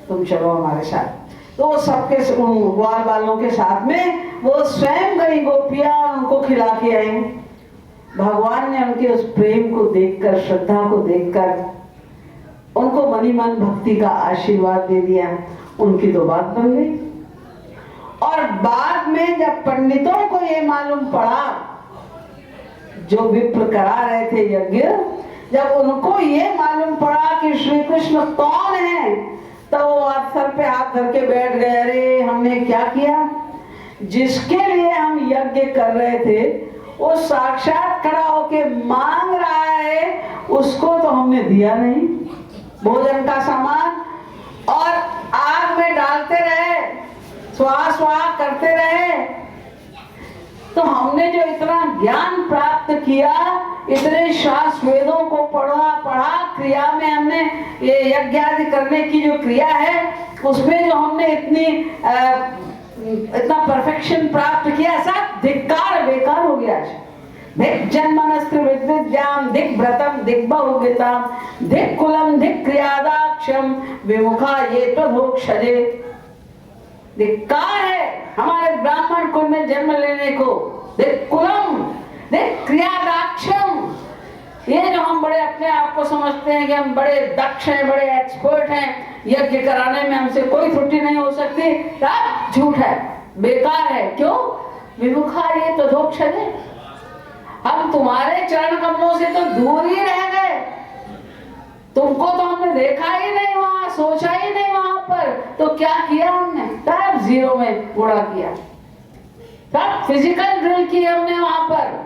तुम चलो हमारे साथ। तो वो सबके ग्वाल वालों के साथ में वो स्वयं गई गोपियां उनको खिला के आई। भगवान ने उनके उस प्रेम को देखकर, श्रद्धा को देखकर उनको मनी मन भक्ति का आशीर्वाद दे दिया। उनकी तो बात बन गई। और बाद में जब पंडितों को ये मालूम पड़ा, जो विप्र करा रहे थे यज्ञ, जब उनको ये मालूम पड़ा कि श्री कृष्ण कौन है, तो वो सर पे हाथ धर के बैठ गए। अरे हमने क्या किया? जिसके लिए हम यज्ञ कर रहे थे वो साक्षात खड़ा होके मांग रहा है, उसको तो हमने दिया नहीं भोजन का सामान, और आग में डालते रहे, स्वाहा स्वाहा करते रहे। तो हमने जो इतना ज्ञान प्राप्त किया, इतने शास्त्र वेदों को पढ़ा, क्रिया में हमने ये यज्ञ आदि करने की जो क्रिया है उसमें जो हमने इतना परफेक्शन प्राप्त किया, सब धिक्कार बेकार हो गया। धिक जन्मनस्त्र विद्याम, धिक व्रतम, धिक बहुविताम, धिक कुलम, धिक क्रियादाक्षम, विमुखा ये त्वधोक्षजे। धिक्कार है हमारे ब्राह्मण कुल में जन्म लेने को। धिक कुलम, धिक क्रियादाक्षम। ये जो हम बड़े अपने आप को समझते हैं कि हम बड़े दक्ष हैं, बड़े एक्सपर्ट हैं, यज्ञ कराने में हमसे कोई त्रुटि नहीं हो सकती, सब झूठ है, बेकार है। क्यों? विमुखा ये त्वधोक्षजे। हम तुम्हारे चरण कमलों से तो दूर ही रह गए, तुमको तो हमने देखा ही नहीं वहां, सोचा ही नहीं वहां पर। तो क्या किया हमने? सब जीरो में पूरा किया, सब फिजिकल ड्रिल की हमने वहां पर।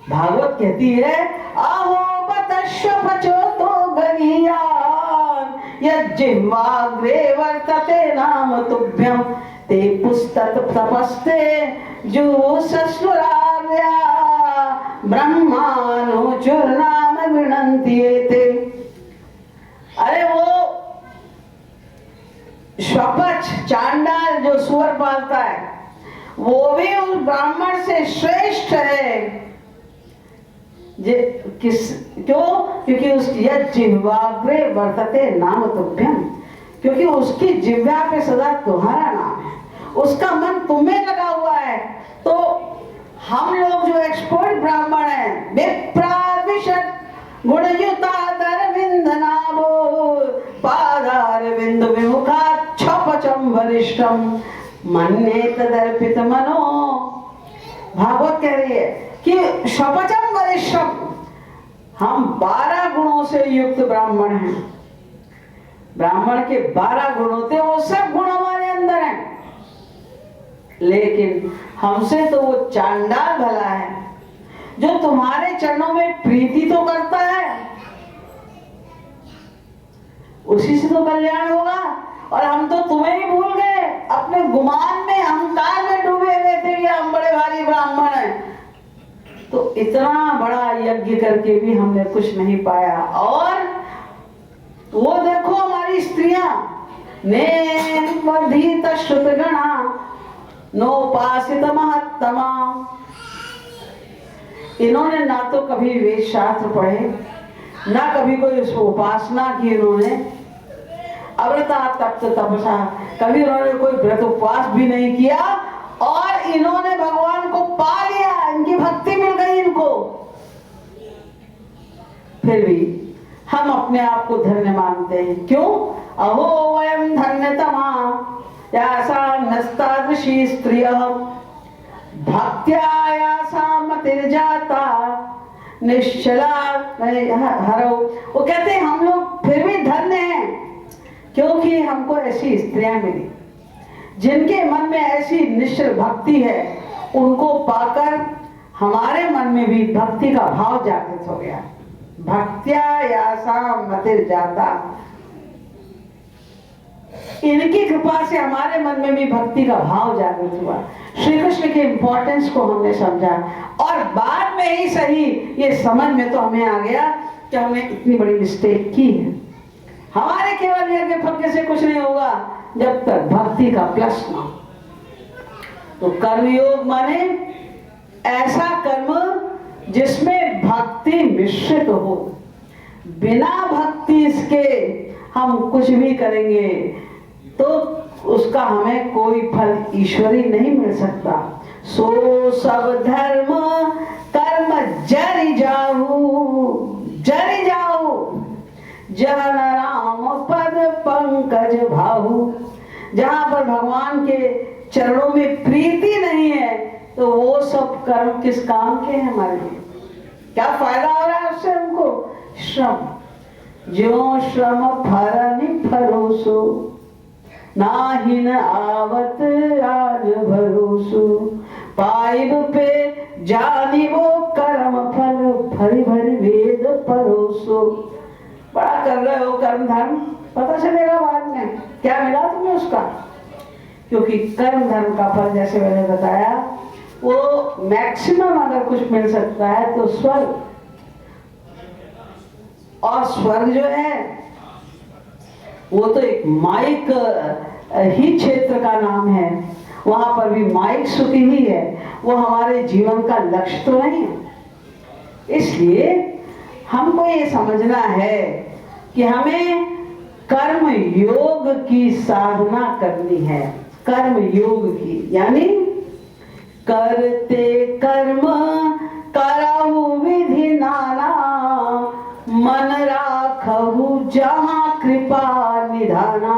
भागवत कहती है, अहो बतश्व पचो तो गरीयान यज्जिह्वाग्रे वर्तते नाम तुभ्यम ते पुस्तक तपस्ते जुसस्वरार्या ब्रह्मानुचुर्नाम गृणन्ति एते। अरे वो श्वपच चांडाल जो सुअर पालता है, वो भी उस ब्राह्मण से श्रेष्ठ है। क्यों? क्योंकि उसकी जिह्वाग्रे वर्तते नाम तुभ्यम, क्योंकि उसकी जिह्वा पे सदा तुम्हारा नाम है, उसका मन तुम्हें लगा हुआ है। तो हम लोग जो एक्सपर्ट ब्राह्मण हैं, विप्राविशत गुणयुतादरविंद नाभो पादारविंद विमुखा छपचम वरिष्ठम मन्ये तदर्पित मनो। भागवत कह रही है कि शपचम वरिष्ठम, हम 12 गुणों से युक्त ब्राह्मण हैं। ब्राह्मण के 12 गुण होते, वो सब गुण हमारे अंदर हैं, लेकिन हमसे तो वो चांडाल भला है जो तुम्हारे चरणों में प्रीति तो करता है, उसी से तो कल्याण होगा। और हम तो तुम्हें ही भूल गए, अपने गुमान में, अहंकार में डूबे हुए थे कि हम बड़े भारी ब्राह्मण हैं। तो इतना बड़ा यज्ञ करके भी हमने कुछ नहीं पाया। और वो देखो हमारी स्त्रियां, ने वर्धित श्रुतगणा नोपासित महत्तमा। इन्होंने ना तो कभी वेद शास्त्र पढ़े, ना कभी कोई उसको उपासना की इन्होंने, अव्रता तप्त तपसा, कभी इन्होंने कोई व्रत उपवास भी नहीं किया, और इन्होंने भगवान को पा लिया, इनकी भक्ति मिल गई इनको। फिर भी हम अपने आप को धन्य मानते हैं। क्यों? अहो वयम धन्यतमा यासा नस्तादृशी स्त्रियः भक्त्या यासा मतिर्जाता निश्चला हरो। वो कहते हैं हम लोग फिर भी धन्य हैं, क्योंकि हमको ऐसी स्त्रियां मिली जिनके मन में ऐसी निश्चल भक्ति है। उनको पाकर हमारे मन में भी भक्ति का भाव जागृत हो गया। भक्त्या यासा मतिर्जाता, इनकी कृपा से हमारे मन में भी भक्ति का भाव जागृत हुआ। श्री कृष्ण के इंपॉर्टेंस को हमने समझा, और बाद में ही सही ये समझ में तो हमें आ गया कि हमने इतनी बड़ी मिस्टेक की है। हमारे केवल यज्ञ फज्ञ से कुछ नहीं होगा जब तक भक्ति का प्लस ना। तो कर्मयोग माने ऐसा कर्म जिसमें भक्ति मिश्रित हो। बिना भक्ति इसके हम कुछ भी करेंगे तो उसका हमें कोई फल ईश्वरी नहीं मिल सकता। सो सब धर्म कर्म जरि जाऊ जन राम पद पंकज भाऊ। जहां पर भगवान के चरणों में प्रीति नहीं है तो वो सब कर्म किस काम के हैं हमारे लिए? क्या फायदा हो रहा है उससे हमको? श्रम जो श्रम फरनि भरोसो नाहिन आवत आज भरोसो पाइब पे जानी वो कर्म फल भरी भरी वेद परोसो। बड़ा कर रहे हो कर्म धर्म, पता चलेगा बाद में क्या मिला तुम्हें उसका। क्योंकि कर्म धर्म का फल जैसे मैंने बताया वो मैक्सिमम अगर कुछ मिल सकता है तो स्वर्ग। और स्वर्ग जो है वो तो एक माइक ही क्षेत्र का नाम है, वहां पर भी माइक सुख ही है, वो हमारे जीवन का लक्ष्य तो नहीं है। इसलिए हमको ये समझना है कि हमें कर्म योग की साधना करनी है। कर्म योग की यानी करते कर्म करहु विधि नाना मन राखहु जहाँ कृपा निधाना।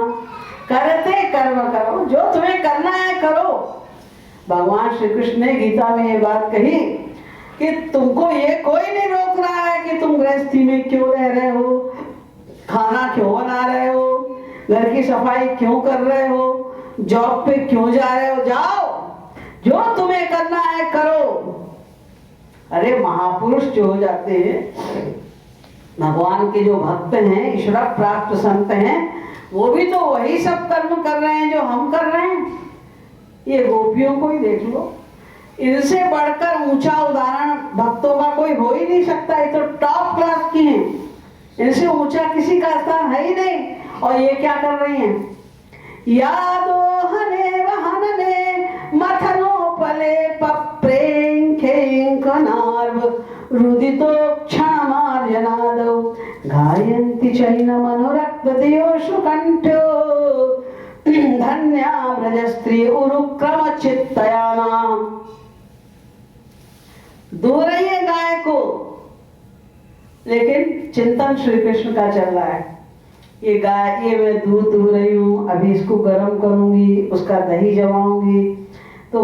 करते कर्म करो, जो तुम्हें करना है करो। भगवान श्री कृष्ण ने गीता में ये बात कही कि तुमको ये कोई नहीं रोक रहा है कि तुम गृहस्थी में क्यों रह रहे हो, खाना क्यों बना रहे हो, घर की सफाई क्यों कर रहे हो, जॉब पे क्यों जा रहे हो, जाओ, जो तुम्हें करना है करो। अरे महापुरुष जो हो जाते हैं, भगवान के जो भक्त हैं, ईश्वर प्राप्त संत हैं, वो भी तो वही सब कर्म कर रहे हैं जो हम कर रहे हैं। ये गोपियों को ही देख लो, इनसे बढ़कर ऊंचा उदाहरण भक्तों का कोई हो ही नहीं सकता। ये तो टॉप क्लास की हैं, इनसे ऊंचा किसी का स्थान है ही नहीं। और ये क्या कर रही हैं? यादो हने वहनने मथनो पले पप्रें कनार्व रुदितो क्षण मार्जनादो गायन्ति चैन मनोरक्त दियोषु कंठ्यो धन्या ब्रज स्त्री उरुक्रम चित्तयानाम। दो रही है गाय को, लेकिन चिंतन श्री कृष्ण का चल रहा है। ये गाय, ये मैं दूध दूह रही हूँ, अभी इसको गर्म करूंगी, उसका दही जमाऊंगी, तो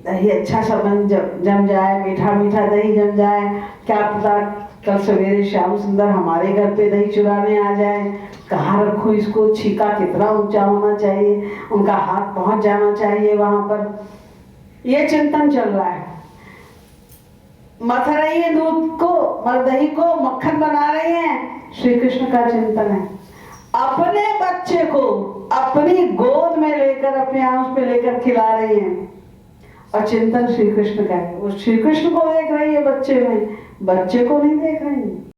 दही अच्छा सा बन जम जाए, मीठा मीठा दही जम जाए। क्या पता कल सवेरे श्याम सुंदर हमारे घर पे दही चुराने आ जाए। कहाँ रखूं इसको, छीका कितना ऊंचा होना चाहिए, उनका हाथ पहुंच जाना चाहिए वहां पर। ये चिंतन चल रहा है। मथ रही है दूध को, दही को मक्खन बना रही हैं, श्री कृष्ण का चिंतन है। अपने बच्चे को अपनी गोद में लेकर, अपने आंख पे लेकर खिला रही हैं और चिंतन श्री कृष्ण का है। वो श्री कृष्ण को देख रही है बच्चे में, बच्चे को नहीं देख रही है।